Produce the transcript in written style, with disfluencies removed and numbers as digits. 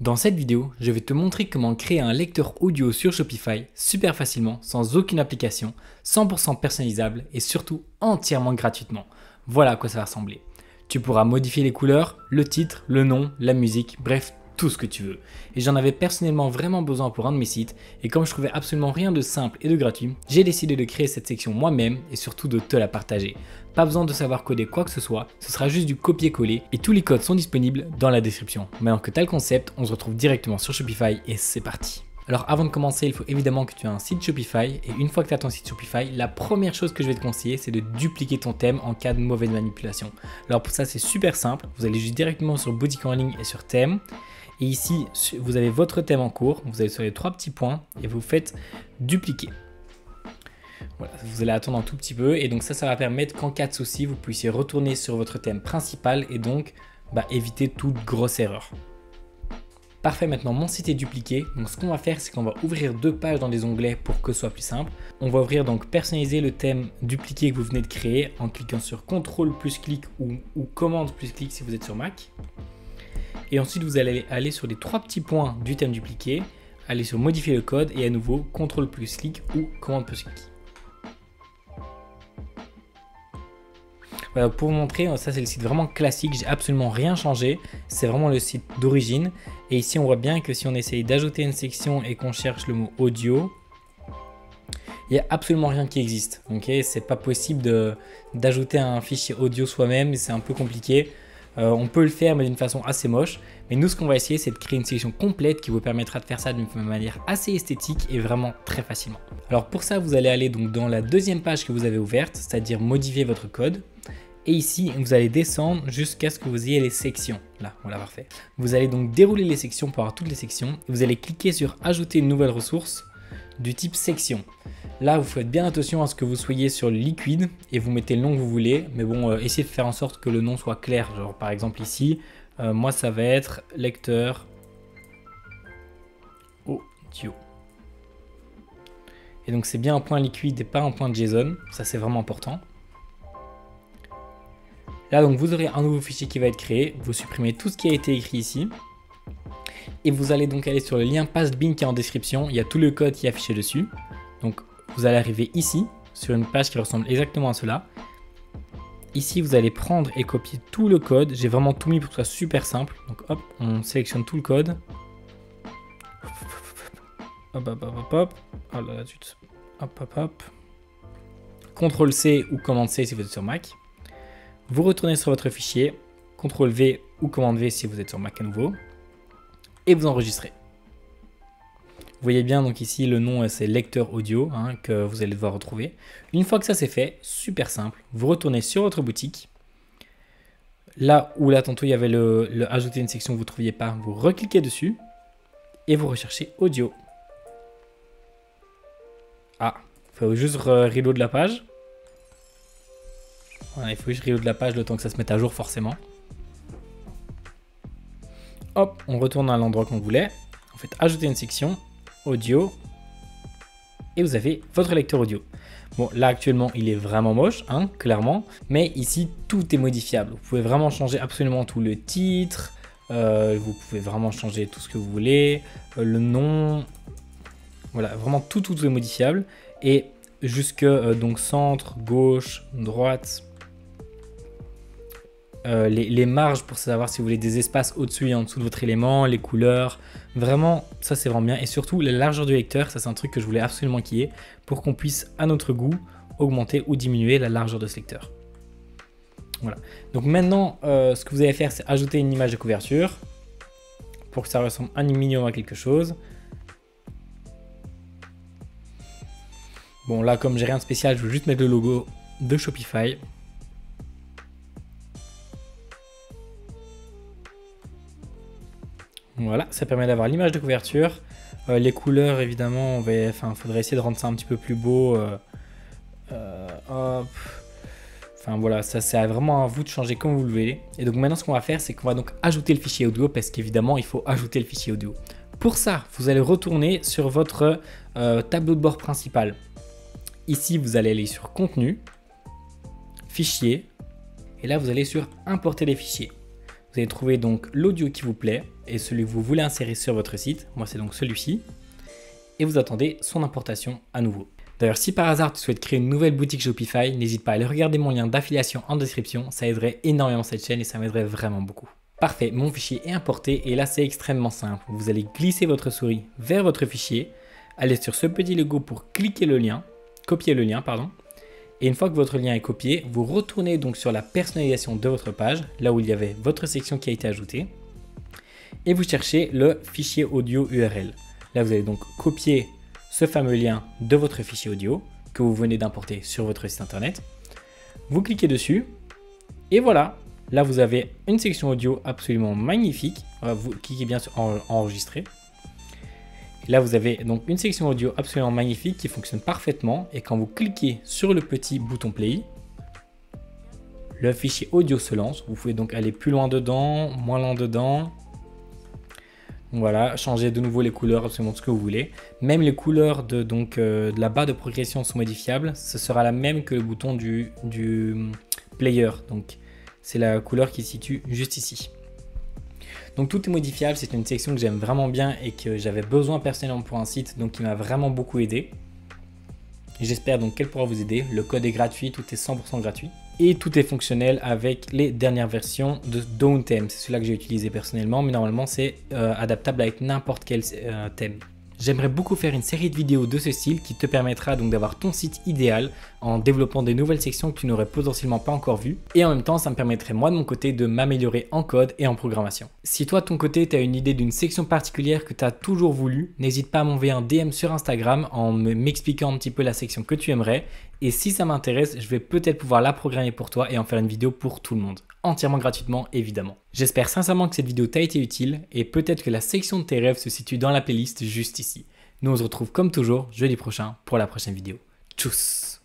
Dans cette vidéo, je vais te montrer comment créer un lecteur audio sur Shopify super facilement, sans aucune application, 100% personnalisable et surtout entièrement gratuitement. Voilà à quoi ça va ressembler. Tu pourras modifier les couleurs, le titre, le nom, la musique, bref, tout ce que tu veux. Et j'en avais personnellement vraiment besoin pour un de mes sites et comme je trouvais absolument rien de simple et de gratuit, j'ai décidé de créer cette section moi-même et surtout de te la partager. Pas besoin de savoir coder quoi que ce soit, ce sera juste du copier-coller et tous les codes sont disponibles dans la description. Maintenant que tu as le concept, on se retrouve directement sur Shopify et c'est parti. Alors avant de commencer, il faut évidemment que tu aies un site Shopify et une fois que tu as ton site Shopify, la première chose que je vais te conseiller, c'est de dupliquer ton thème en cas de mauvaise manipulation. Alors pour ça, c'est super simple, vous allez juste directement sur boutique en ligne et sur thème. Et ici, vous avez votre thème en cours, vous allez sur les trois petits points et vous faites dupliquer. Voilà, vous allez attendre un tout petit peu et donc ça va permettre qu'en cas de souci, vous puissiez retourner sur votre thème principal et donc éviter toute grosse erreur. Parfait, maintenant mon site est dupliqué, donc ce qu'on va faire c'est qu'on va ouvrir deux pages dans des onglets pour que ce soit plus simple. On va ouvrir donc personnaliser le thème dupliqué que vous venez de créer en cliquant sur CTRL plus clic ou commande plus clic si vous êtes sur Mac. Et ensuite vous allez aller sur les trois petits points du thème dupliqué, aller sur modifier le code et à nouveau CTRL plus clic ou commande plus clic. Voilà, pour vous montrer, ça c'est le site vraiment classique, j'ai absolument rien changé, c'est vraiment le site d'origine. Et ici on voit bien que si on essaye d'ajouter une section et qu'on cherche le mot audio, il n'y a absolument rien qui existe. Okay, c'est pas possible d'ajouter un fichier audio soi-même, c'est un peu compliqué. On peut le faire mais d'une façon assez moche. Mais nous ce qu'on va essayer c'est de créer une section complète qui vous permettra de faire ça d'une manière assez esthétique et vraiment très facilement. Alors pour ça vous allez aller donc dans la deuxième page que vous avez ouverte, c'est-à-dire modifier votre code. Et ici vous allez descendre jusqu'à ce que vous ayez les sections. Là, voilà, parfait. Vous allez donc dérouler les sections pour avoir toutes les sections. Et vous allez cliquer sur ajouter une nouvelle ressource du type section. Là, vous faites bien attention à ce que vous soyez sur le liquide et vous mettez le nom que vous voulez. Mais bon, essayez de faire en sorte que le nom soit clair. Genre, par exemple, ici, moi, ça va être lecteur audio. Et donc, c'est bien un point liquide et pas un point JSON. Ça, c'est vraiment important. Là, donc, vous aurez un nouveau fichier qui va être créé. Vous supprimez tout ce qui a été écrit ici. Et vous allez donc aller sur le lien pastebin qui est en description. Il y a tout le code qui est affiché dessus. Donc, vous allez arriver ici, sur une page qui ressemble exactement à cela. Ici, vous allez prendre et copier tout le code. J'ai vraiment tout mis pour que ce soit super simple. Donc, hop, on sélectionne tout le code. Hop, hop, hop, hop, hop. Oh là là, zut. Hop, hop, hop. CTRL C ou commande C si vous êtes sur Mac. Vous retournez sur votre fichier. CTRL V ou commande V si vous êtes sur Mac à nouveau. Et vous enregistrez. Vous voyez bien donc ici le nom c'est lecteur audio que vous allez devoir retrouver. Une fois que ça c'est fait, super simple, vous retournez sur votre boutique. Là où là tantôt il y avait le ajouter une section que vous ne trouviez pas, vous recliquez dessus et vous recherchez audio. Ah, il faut juste reload la page. Voilà, il faut juste reload la page le temps que ça se mette à jour forcément. Hop, on retourne à l'endroit qu'on voulait. En fait, ajouter une section. Audio et vous avez votre lecteur audio. Bon là actuellement il est vraiment moche clairement, mais ici tout est modifiable. Vous pouvez vraiment changer absolument tout, le titre, vous pouvez vraiment changer tout ce que vous voulez, le nom, voilà, vraiment tout est modifiable et jusque donc centre, gauche, droite. Les marges pour savoir si vous voulez des espaces au-dessus et en dessous de votre élément, les couleurs, vraiment ça c'est vraiment bien et surtout la largeur du lecteur, ça c'est un truc que je voulais absolument qu'il y ait pour qu'on puisse à notre goût augmenter ou diminuer la largeur de ce lecteur. Voilà, donc maintenant ce que vous allez faire c'est ajouter une image de couverture pour que ça ressemble un minimum à quelque chose. Bon là comme j'ai rien de spécial, je vais juste mettre le logo de Shopify. Voilà, ça permet d'avoir l'image de couverture. Les couleurs, évidemment, faudrait essayer de rendre ça un petit peu plus beau. Hop. Enfin voilà, ça c'est vraiment à vous de changer comme vous le voulez. Et donc maintenant, ce qu'on va faire, c'est qu'on va donc ajouter le fichier audio parce qu'évidemment, il faut ajouter le fichier audio. Pour ça, vous allez retourner sur votre tableau de bord principal. Ici, vous allez aller sur Contenu, Fichier, et là, vous allez sur Importer les fichiers. Vous allez trouver donc l'audio qui vous plaît et celui que vous voulez insérer sur votre site. Moi, c'est donc celui-ci. Et vous attendez son importation à nouveau. D'ailleurs, si par hasard tu souhaites créer une nouvelle boutique Shopify, n'hésite pas à aller regarder mon lien d'affiliation en description. Ça aiderait énormément cette chaîne et ça m'aiderait vraiment beaucoup. Parfait, mon fichier est importé et là, c'est extrêmement simple. Vous allez glisser votre souris vers votre fichier, aller sur ce petit logo pour cliquer le lien, copier le lien, pardon. Et une fois que votre lien est copié, vous retournez donc sur la personnalisation de votre page, là où il y avait votre section qui a été ajoutée. Et vous cherchez le fichier audio URL. Là, vous allez donc copier ce fameux lien de votre fichier audio que vous venez d'importer sur votre site internet. Vous cliquez dessus et voilà. Là, vous avez une section audio absolument magnifique. Vous cliquez bien sur enregistrer. Là, vous avez donc une section audio absolument magnifique qui fonctionne parfaitement. Et quand vous cliquez sur le petit bouton play, le fichier audio se lance. Vous pouvez donc aller plus loin dedans, moins loin dedans. Voilà, changer de nouveau les couleurs, absolument ce que vous voulez. Même les couleurs de la barre de progression sont modifiables. Ce sera la même que le bouton du player. Donc, c'est la couleur qui se situe juste ici. Donc tout est modifiable, c'est une section que j'aime vraiment bien et que j'avais besoin personnellement pour un site, donc qui m'a vraiment beaucoup aidé. J'espère donc qu'elle pourra vous aider. Le code est gratuit, tout est 100% gratuit. Et tout est fonctionnel avec les dernières versions de Dawn Theme. C'est celui-là que j'ai utilisé personnellement, mais normalement c'est adaptable avec n'importe quel thème. J'aimerais beaucoup faire une série de vidéos de ce style qui te permettra donc d'avoir ton site idéal en développant des nouvelles sections que tu n'aurais potentiellement pas encore vues. Et en même temps, ça me permettrait moi de mon côté de m'améliorer en code et en programmation. Si toi de ton côté, tu as une idée d'une section particulière que tu as toujours voulu, n'hésite pas à m'envoyer un DM sur Instagram en m'expliquant un petit peu la section que tu aimerais. Et si ça m'intéresse, je vais peut-être pouvoir la programmer pour toi et en faire une vidéo pour tout le monde. Entièrement gratuitement, évidemment. J'espère sincèrement que cette vidéo t'a été utile et peut-être que la section de tes rêves se situe dans la playlist juste ici. Nous on se retrouve comme toujours jeudi prochain pour la prochaine vidéo. Tchuss!